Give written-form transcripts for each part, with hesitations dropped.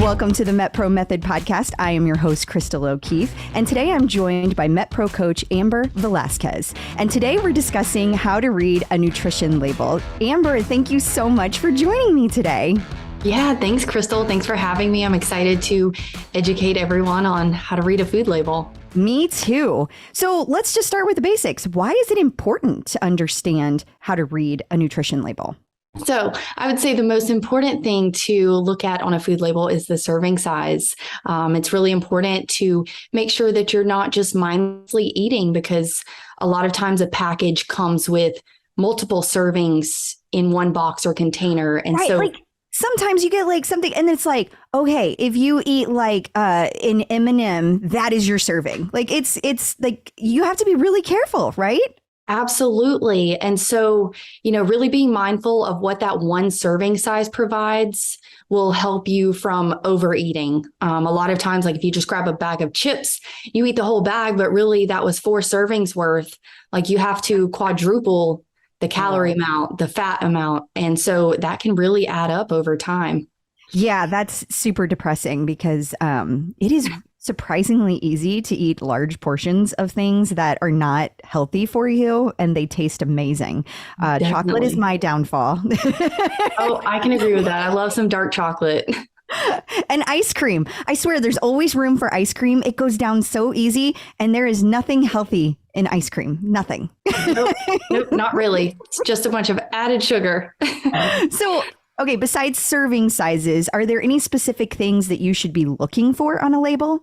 Welcome to the MetPro Method podcast. I am your host, Crystal O'Keefe, and today I'm joined by MetPro Coach Amber Velasquez. And today we're discussing how to read a nutrition label. Amber, thank you so much for joining me today. Yeah, thanks, Crystal. Thanks for having me. I'm excited to educate everyone on how to read a food label. Me too. So let's just start with the basics. Why is it important to understand how to read a nutrition label? So I would say the most important thing to look at on a food label is the serving size. It's really important to make sure that you're not just mindlessly eating, because a lot of times a package comes with multiple servings in one box or container. And right, so sometimes you get like something and it's like, okay, if you eat like an M&M, that is your serving. Like it's like you have to be really careful, right? absolutely. And so, really being mindful of what that one serving size provides will help you from overeating. A lot of times, like if you just grab a bag of chips, you eat the whole bag, but really that was 4 servings worth. Like you have to quadruple the calorie amount, the fat amount. And so that can really add up over time. Yeah, that's super depressing because it is surprisingly easy to eat large portions of things that are not healthy for you and they taste amazing. Chocolate is my downfall. Oh, I can agree with that. I love some dark chocolate. And ice cream. I swear there's always room for ice cream. It goes down so easy and there is nothing healthy in ice cream. Nothing. Nope, not really. It's just a bunch of added sugar. So, okay, besides serving sizes, are there any specific things that you should be looking for on a label?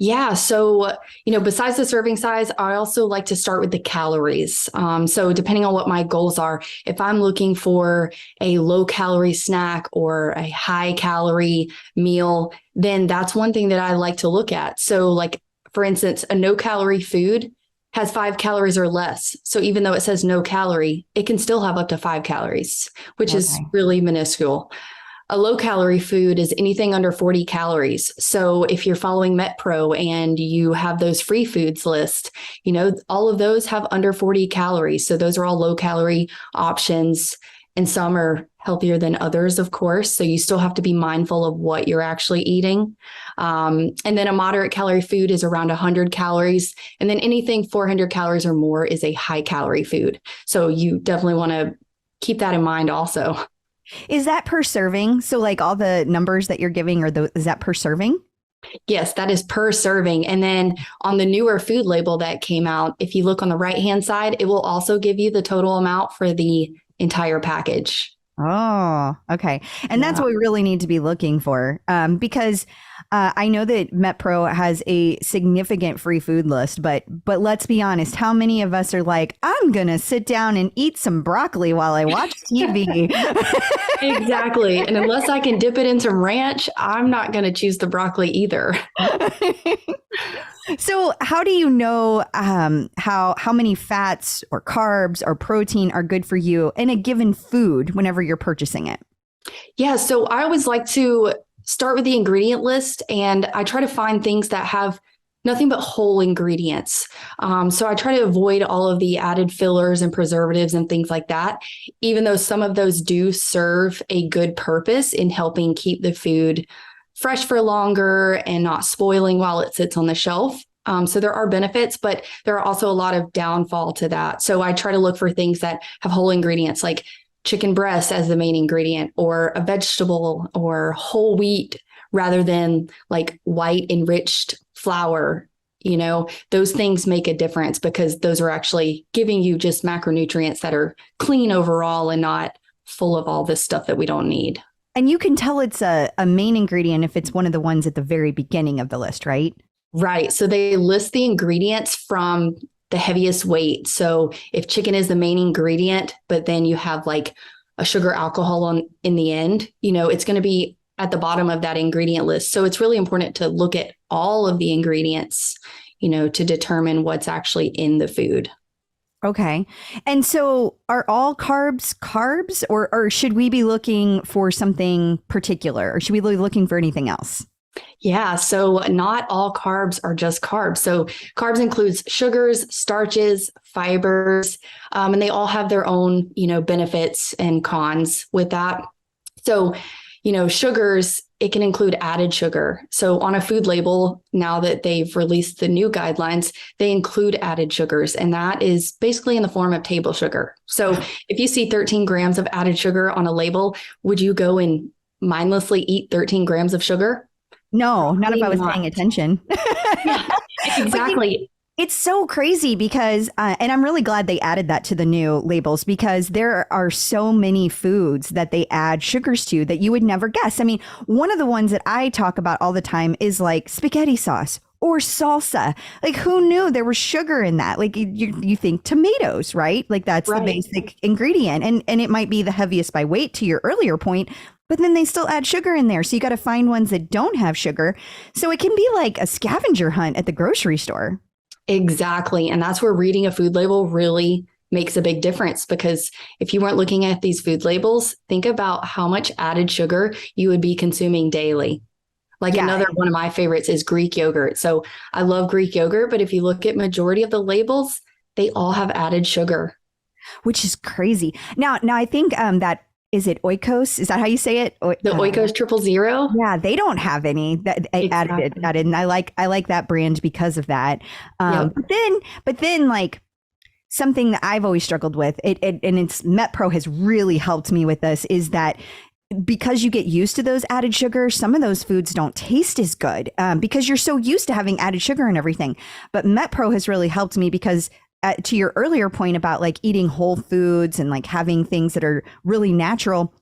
Yeah. So, besides the serving size, I also like to start with the calories. So depending on what my goals are, if I'm looking for a low calorie snack or a high calorie meal, then that's one thing that I like to look at. So like, for instance, a no calorie food has 5 calories or less. So even though it says no calorie, it can still have up to 5 calories, which is really minuscule. A low calorie food is anything under 40 calories. So if you're following MetPro and you have those free foods list, all of those have under 40 calories. So those are all low calorie options, and some are healthier than others, of course. So you still have to be mindful of what you're actually eating. And then a moderate calorie food is around 100 calories. And then anything 400 calories or more is a high calorie food. So you definitely want to keep that in mind also. Is that per serving? So like all the numbers that you're giving, is that per serving? Yes, that is per serving. And then on the newer food label that came out, if you look on the right-hand side, it will also give you the total amount for the entire package. Oh, okay. And that's what we really need to be looking for, because I know that MetPro has a significant free food list, but let's be honest, how many of us are like, I'm going to sit down and eat some broccoli while I watch TV? Exactly. And unless I can dip it in some ranch, I'm not going to choose the broccoli either. So how do you know how many fats or carbs or protein are good for you in a given food whenever you're purchasing it? Yeah, so I always like to start with the ingredient list, and I try to find things that have nothing but whole ingredients. So I try to avoid all of the added fillers and preservatives and things like that, even though some of those do serve a good purpose in helping keep the food fresh for longer and not spoiling while it sits on the shelf. So there are benefits, but there are also a lot of downfall to that. So I try to look for things that have whole ingredients, like chicken breast as the main ingredient, or a vegetable, or whole wheat rather than like white enriched flour. Those things make a difference because those are actually giving you just macronutrients that are clean overall and not full of all this stuff that we don't need. And you can tell it's a main ingredient if it's one of the ones at the very beginning of the list, right? Right. So they list the ingredients from the heaviest weight. So if chicken is the main ingredient, but then you have like a sugar alcohol in the end, it's going to be at the bottom of that ingredient list. So it's really important to look at all of the ingredients, to determine what's actually in the food. Okay. And so are all carbs or should we be looking for something particular, or should we be looking for anything else? Yeah. So not all carbs are just carbs. So carbs includes sugars, starches, fibers, and they all have their own, benefits and cons with that. So, sugars, it can include added sugar. So on a food label, now that they've released the new guidelines, they include added sugars, and that is basically in the form of table sugar. So if you see 13 grams of added sugar on a label, would you go and mindlessly eat 13 grams of sugar? No, not if I was Not. paying attention. Yeah, exactly. It's so crazy because, and I'm really glad they added that to the new labels, because there are so many foods that they add sugars to that you would never guess. I mean, one of the ones that I talk about all the time is like spaghetti sauce or salsa. Like, who knew there was sugar in that? Like, you think tomatoes, right? Like, that's the Right. basic ingredient. And it might be the heaviest by weight, to your earlier point, but then they still add sugar in there. So you got to find ones that don't have sugar. So it can be like a scavenger hunt at the grocery store. Exactly. And that's where reading a food label really makes a big difference, because if you weren't looking at these food labels, think about how much added sugar you would be consuming daily. Like, Yeah. another one of my favorites is Greek yogurt. So I love Greek yogurt, but if you look at majority of the labels, they all have added sugar. Which is crazy. Now I think that, is it Oikos? Is that how you say it? The Oikos 000. Yeah, they don't have any that Exactly. added, and I like that brand because of that. Yep. But then like something that I've always struggled with, and it's MetPro has really helped me with this, is that because you get used to those added sugars, some of those foods don't taste as good because you're so used to having added sugar and everything. But MetPro has really helped me because, to your earlier point about like eating whole foods and like having things that are really natural,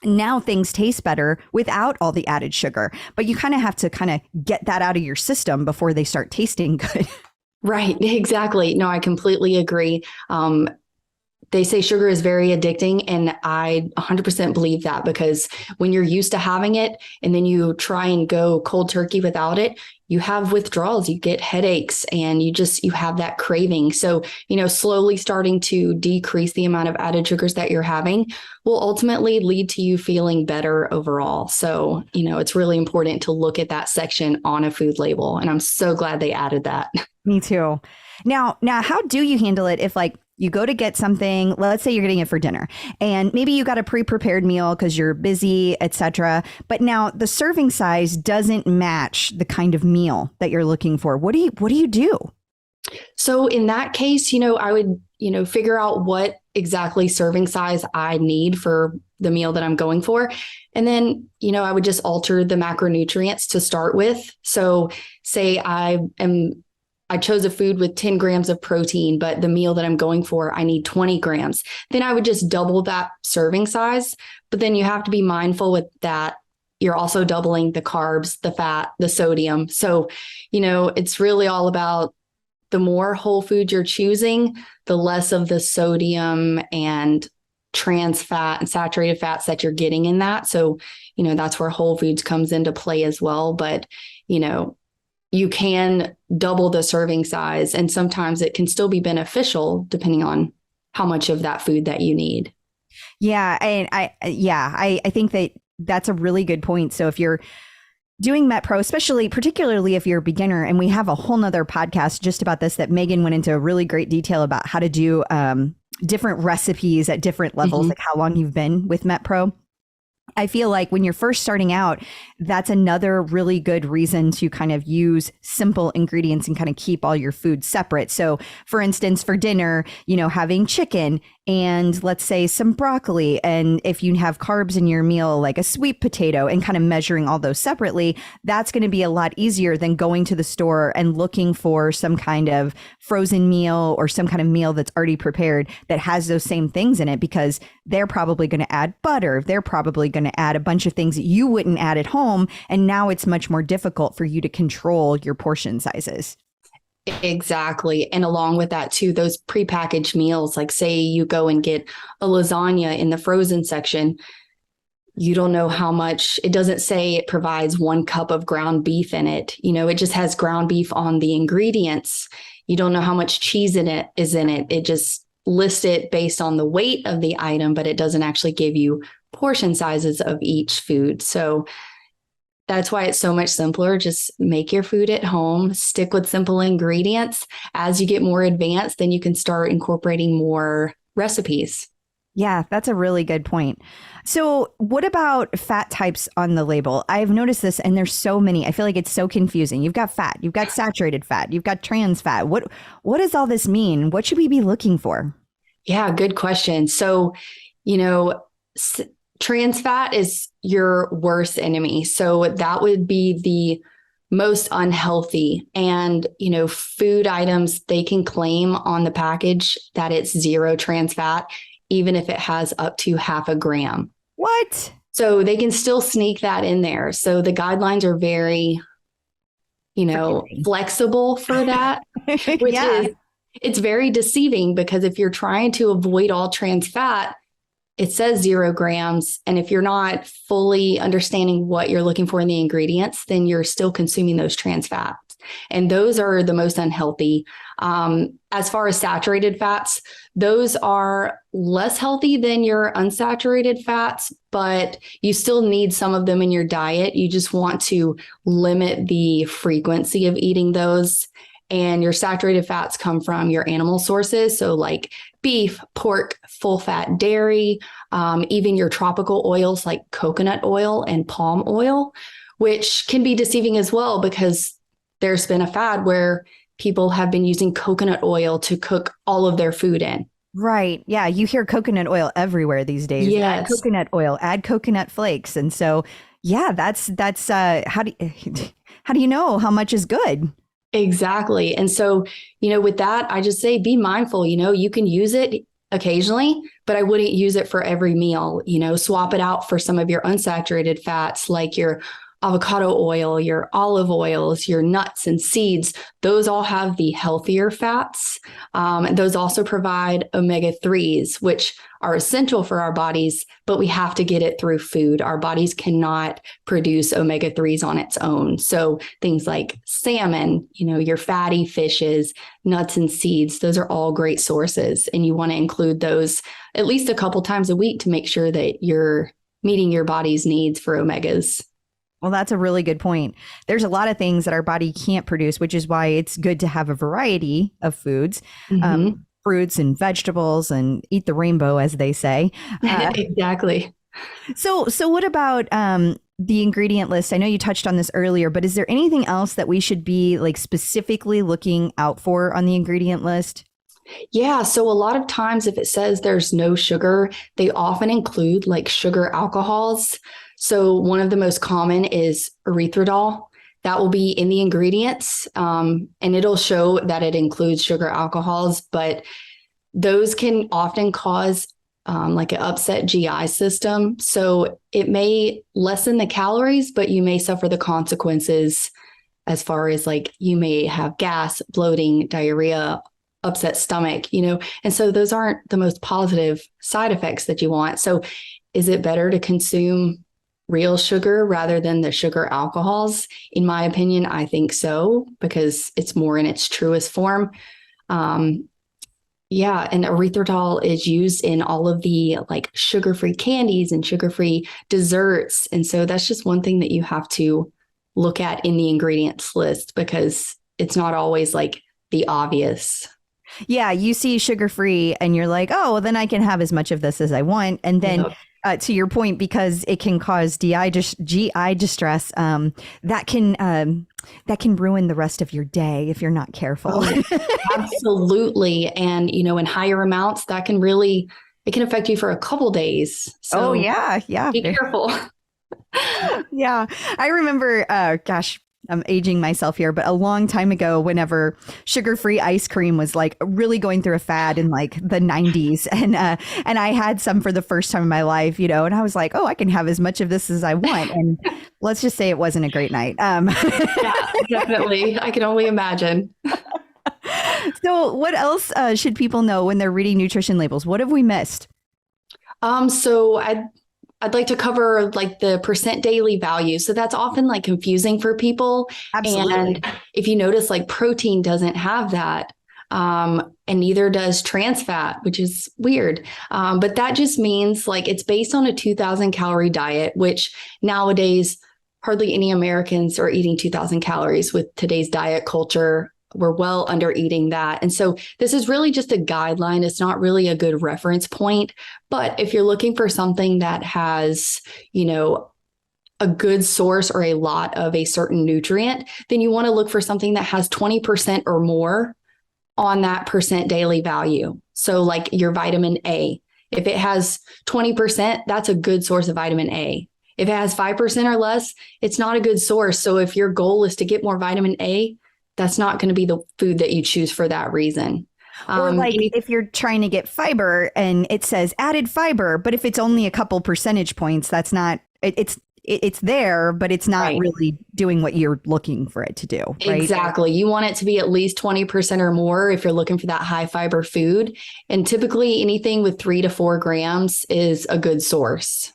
now things taste better without all the added sugar. But you kind of have to kind of get that out of your system before they start tasting good. Right. Exactly. No, I completely agree. They say sugar is very addicting, and I 100% believe that, because when you're used to having it and then you try and go cold turkey without it, you have withdrawals, you get headaches, and you have that craving. So, slowly starting to decrease the amount of added sugars that you're having will ultimately lead to you feeling better overall. So, it's really important to look at that section on a food label, and I'm so glad they added that. Me too. Now, how do you handle it if like you go to get something, let's say you're getting it for dinner, and maybe you got a pre-prepared meal because you're busy, etc. But now the serving size doesn't match the kind of meal that you're looking for. What do you do? So in that case, I would, figure out what exactly serving size I need for the meal that I'm going for. And then, I would just alter the macronutrients to start with. So say I chose a food with 10 grams of protein, but the meal that I'm going for, I need 20 grams. Then I would just double that serving size. But then you have to be mindful with that. You're also doubling the carbs, the fat, the sodium. So, it's really all about the more whole food you're choosing, the less of the sodium and trans fat and saturated fats that you're getting in that. So, that's where whole foods comes into play as well. But, you can double the serving size, and sometimes it can still be beneficial depending on how much of that food that you need. Yeah, and I think that that's a really good point. So if you're doing MetPro, particularly if you're a beginner, and we have a whole nother podcast just about this that Megan went into really great detail about how to do different recipes at different levels, like how long you've been with MetPro. I feel like when you're first starting out, that's another really good reason to kind of use simple ingredients and kind of keep all your food separate. So for instance, for dinner, having chicken and let's say some broccoli. And if you have carbs in your meal, like a sweet potato, and kind of measuring all those separately, that's going to be a lot easier than going to the store and looking for some kind of frozen meal or some kind of meal that's already prepared that has those same things in it, because they're probably going to add butter. They're probably going to add a bunch of things that you wouldn't add at home. And now it's much more difficult for you to control your portion sizes. Exactly. And along with that too, those prepackaged meals, like say you go and get a lasagna in the frozen section, you don't know how much. It doesn't say it provides 1 cup of ground beef in it. It just has ground beef on the ingredients. You don't know how much cheese is in it. It just lists it based on the weight of the item, but it doesn't actually give you portion sizes of each food. So that's why it's so much simpler. Just make your food at home, stick with simple ingredients. As you get more advanced, then you can start incorporating more recipes. Yeah, that's a really good point. So, what about fat types on the label? I've noticed this, and there's so many. I feel like it's so confusing. You've got fat, you've got saturated fat, you've got trans fat. What does all this mean? What should we be looking for? Yeah, good question. So, you know, trans fat is your worst enemy. So that would be the most unhealthy. And, food items, they can claim on the package that it's zero trans fat, even if it has up to half a gram. What? So they can still sneak that in there. So the guidelines are very, flexible for that, which Yeah. is, it's very deceiving because if you're trying to avoid all trans fat, it says 0 grams. And if you're not fully understanding what you're looking for in the ingredients, then you're still consuming those trans fats. And those are the most unhealthy. As far as saturated fats, those are less healthy than your unsaturated fats, but you still need some of them in your diet. You just want to limit the frequency of eating those. And your saturated fats come from your animal sources. So like beef, pork, full fat dairy, even your tropical oils like coconut oil and palm oil, which can be deceiving as well because there's been a fad where people have been using coconut oil to cook all of their food in. Right. Yeah. You hear coconut oil everywhere these days. Yes. Add coconut oil, add coconut flakes. And so, yeah, that's how do how do you know how much is good? Exactly. And so, with that, I just say be mindful. You can use it occasionally, but I wouldn't use it for every meal. Swap it out for some of your unsaturated fats like your avocado oil, your olive oils, your nuts and seeds. Those all have the healthier fats. And those also provide omega-3s, which are essential for our bodies, but we have to get it through food. Our bodies cannot produce omega-3s on its own. So things like salmon, your fatty fishes, nuts and seeds, those are all great sources. And you want to include those at least a couple times a week to make sure that you're meeting your body's needs for omegas. Well, that's a really good point. There's a lot of things that our body can't produce, which is why it's good to have a variety of foods, fruits and vegetables, and eat the rainbow, as they say. Exactly. So what about the ingredient list? I know you touched on this earlier, but is there anything else that we should be like specifically looking out for on the ingredient list? Yeah. So a lot of times if it says there's no sugar, they often include like sugar alcohols. So one of the most common is erythritol. That will be in the ingredients, and it'll show that it includes sugar alcohols, but those can often cause like an upset GI system. So it may lessen the calories, but you may suffer the consequences as far as like you may have gas, bloating, diarrhea, upset stomach, and so those aren't the most positive side effects that you want. So is it better to consume real sugar rather than the sugar alcohols? In my opinion, I think so, because it's more in its truest form. Yeah, and erythritol is used in all of the like sugar-free candies and sugar-free desserts. And so that's just one thing that you have to look at in the ingredients list because it's not always like the obvious. Yeah, you see sugar-free and you're like, oh, well, then I can have as much of this as I want. And then to your point, because it can cause GI distress, that can ruin the rest of your day if you're not careful. Oh, absolutely. And, in higher amounts, it can affect you for a couple days. So yeah. be careful. Yeah. I remember, I'm aging myself here, but a long time ago, whenever sugar-free ice cream was like really going through a fad in like the 90s, and I had some for the first time in my life, and I was like, oh, I can have as much of this as I want. And let's just say it wasn't a great night. Yeah, definitely. I can only imagine. So what else should people know when they're reading nutrition labels? What have we missed? So I'd like to cover like the percent daily value. So that's often like confusing for people. Absolutely. And if you notice, like protein doesn't have that. And neither does trans fat, which is weird. But that just means like it's based on a 2,000 calorie diet, which nowadays hardly any Americans are eating 2,000 calories with today's diet culture. we're well under eating that. And so this is really just a guideline. It's not really a good reference point. But if you're looking for something that has, a good source or a lot of a certain nutrient, then you want to look for something that has 20% or more on that percent daily value. So like your vitamin A, if it has 20%, that's a good source of vitamin A. If it has 5% or less, it's not a good source. So if your goal is to get more vitamin A, that's not going to be the food that you choose for that reason. Or like if you're trying to get fiber and it says added fiber, but if it's only a couple percentage points, that's not, it's there, but it's not really doing what you're looking for it to do. Right? Exactly. You want it to be at least 20% or more if you're looking for that high fiber food. And typically anything with 3 to 4 grams is a good source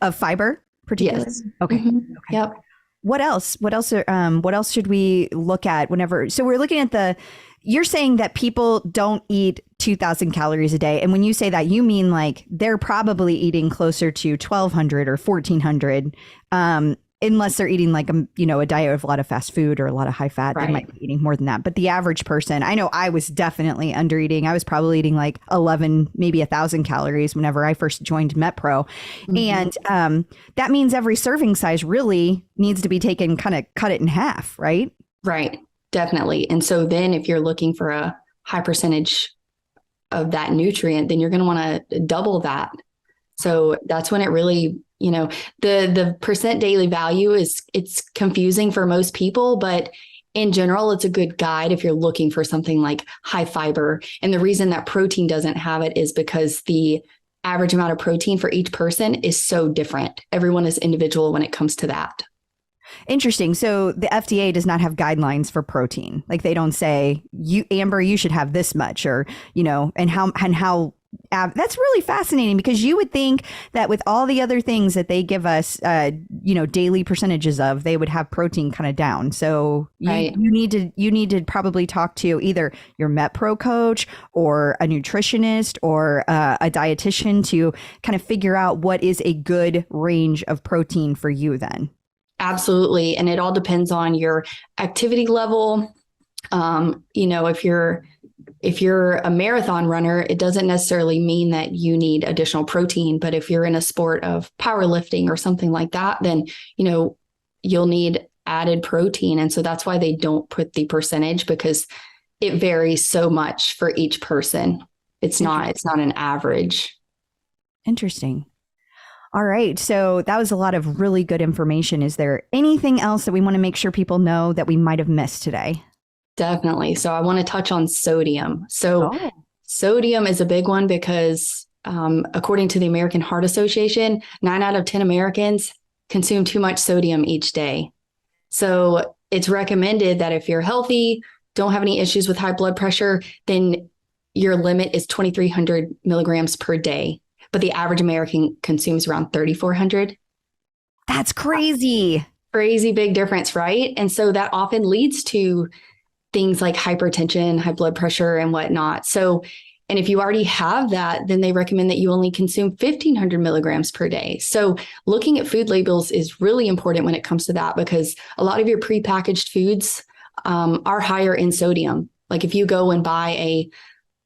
of fiber, particularly. Yes. Okay. Mm-hmm. Okay. Yep. What else? What else should we look at whenever? So we're looking at you're saying that people don't eat 2,000 calories a day. And when you say that, you mean like they're probably eating closer to 1,200 or 1,400, unless they're eating like a diet of a lot of fast food or a lot of high fat. They might be eating more than that. But the average person, I know I was definitely under eating. I was probably eating like 11, maybe 1,000 calories whenever I first joined MetPro. Mm-hmm. And that means every serving size really needs to be taken, kind of cut it in half, right? Right. Definitely. And so then if you're looking for a high percentage of that nutrient, then you're going to want to double that. So that's when it really, the percent daily value it's confusing for most people, but in general, it's a good guide if you're looking for something like high fiber. And the reason that protein doesn't have it is because the average amount of protein for each person is so different. Everyone is individual when it comes to that. Interesting. So the FDA does not have guidelines for protein. Like they don't say, Amber, you should have this much, or, and how that's really fascinating, because you would think that with all the other things that they give us, daily percentages of, they would have protein kind of down. So you need to probably talk to either your MetPro coach or a nutritionist or a dietitian to kind of figure out what is a good range of protein for you then. Absolutely. And it all depends on your activity level. If you're a marathon runner, it doesn't necessarily mean that you need additional protein. But if you're in a sport of powerlifting or something like that, then, you'll need added protein. And so that's why they don't put the percentage, because it varies so much for each person. It's not an average. Interesting. All right. So that was a lot of really good information. Is there anything else that we want to make sure people know that we might have missed today? Definitely. So I want to touch on sodium. So sodium is a big one because according to the American Heart Association, 9 out of 10 Americans consume too much sodium each day. So it's recommended that if you're healthy, don't have any issues with high blood pressure, then your limit is 2,300 milligrams per day. But the average American consumes around 3,400. That's crazy. Crazy big difference, right? And so that often leads to things like hypertension, high blood pressure, and whatnot. So, and if you already have that, then they recommend that you only consume 1,500 milligrams per day. So looking at food labels is really important when it comes to that, because a lot of your prepackaged foods are higher in sodium. Like if you go and buy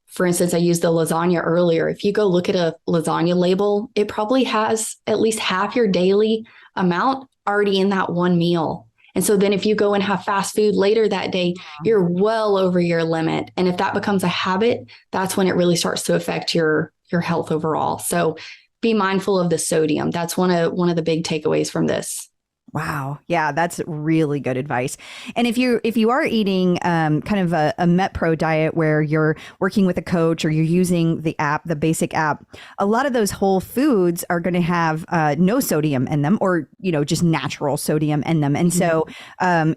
for instance, I used the lasagna earlier. If you go look at a lasagna label, it probably has at least half your daily amount already in that one meal. And so then if you go and have fast food later that day, you're well over your limit. And if that becomes a habit, that's when it really starts to affect your health overall. So be mindful of the sodium. That's one of the big takeaways from this. Wow. Yeah, that's really good advice. And if you are eating kind of a MetPro diet where you're working with a coach or you're using the app, the basic app, a lot of those whole foods are going to have no sodium in them, or, just natural sodium in them. And so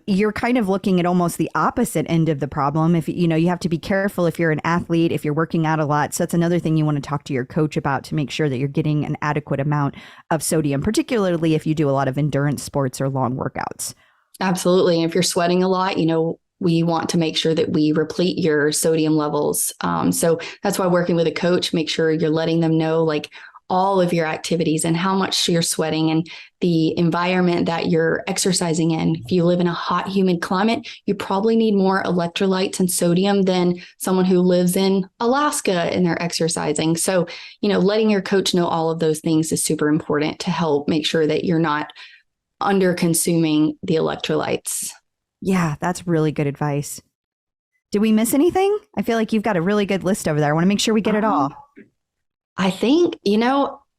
you're kind of looking at almost the opposite end of the problem. If, you have to be careful if you're an athlete, if you're working out a lot. So that's another thing you want to talk to your coach about, to make sure that you're getting an adequate amount of sodium, particularly if you do a lot of endurance sports or long workouts. Absolutely. And if you're sweating a lot, we want to make sure that we replete your sodium levels. So that's why working with a coach, make sure you're letting them know, like, all of your activities and how much you're sweating and the environment that you're exercising in. If you live in a hot, humid climate, you probably need more electrolytes and sodium than someone who lives in Alaska and they're exercising. So, letting your coach know all of those things is super important to help make sure that you're not under consuming the electrolytes. Yeah, that's really good advice. Did we miss anything? I feel like you've got a really good list over there. I want to make sure we get it all. I think,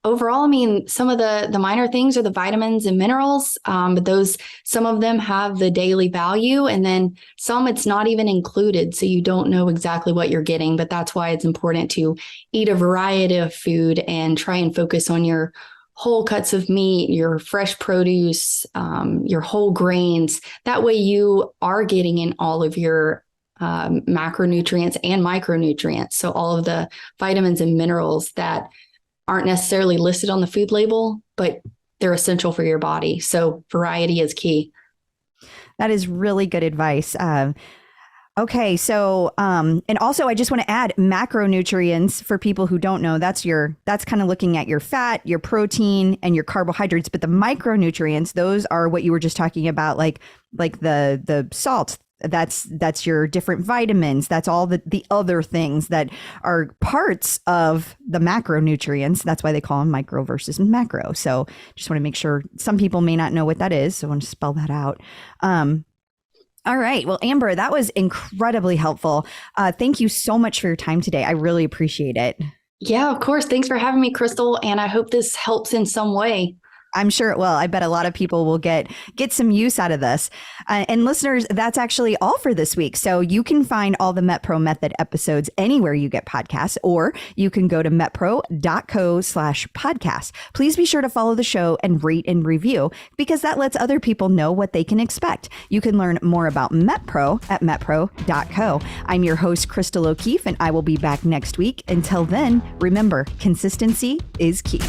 overall, I mean, some of the minor things are the vitamins and minerals, but some of them have the daily value, and then some it's not even included. So you don't know exactly what you're getting, but that's why it's important to eat a variety of food and try and focus on your whole cuts of meat, your fresh produce, your whole grains. That way you are getting in all of your macronutrients and micronutrients. So all of the vitamins and minerals that aren't necessarily listed on the food label, but they're essential for your body. So variety is key. That is really good advice. Okay. So, and also I just want to add macronutrients for people who don't know, that's kind of looking at your fat, your protein, and your carbohydrates. But the micronutrients, those are what you were just talking about, like the salt. That's your different vitamins. That's all the other things that are parts of the macronutrients. That's why they call them micro versus macro. So just want to make sure, some people may not know what that is. So I want to spell that out. All right. Well, Amber, that was incredibly helpful. Thank you so much for your time today. I really appreciate it. Yeah, of course. Thanks for having me, Crystal. And I hope this helps in some way. I'm sure it will. I bet a lot of people will get some use out of this. And listeners, that's actually all for this week. So you can find all the MetPro Method episodes anywhere you get podcasts, or you can go to metpro.co/podcast. Please be sure to follow the show and rate and review, because that lets other people know what they can expect. You can learn more about MetPro at metpro.co. I'm your host, Crystal O'Keefe, and I will be back next week. Until then, remember, consistency is key.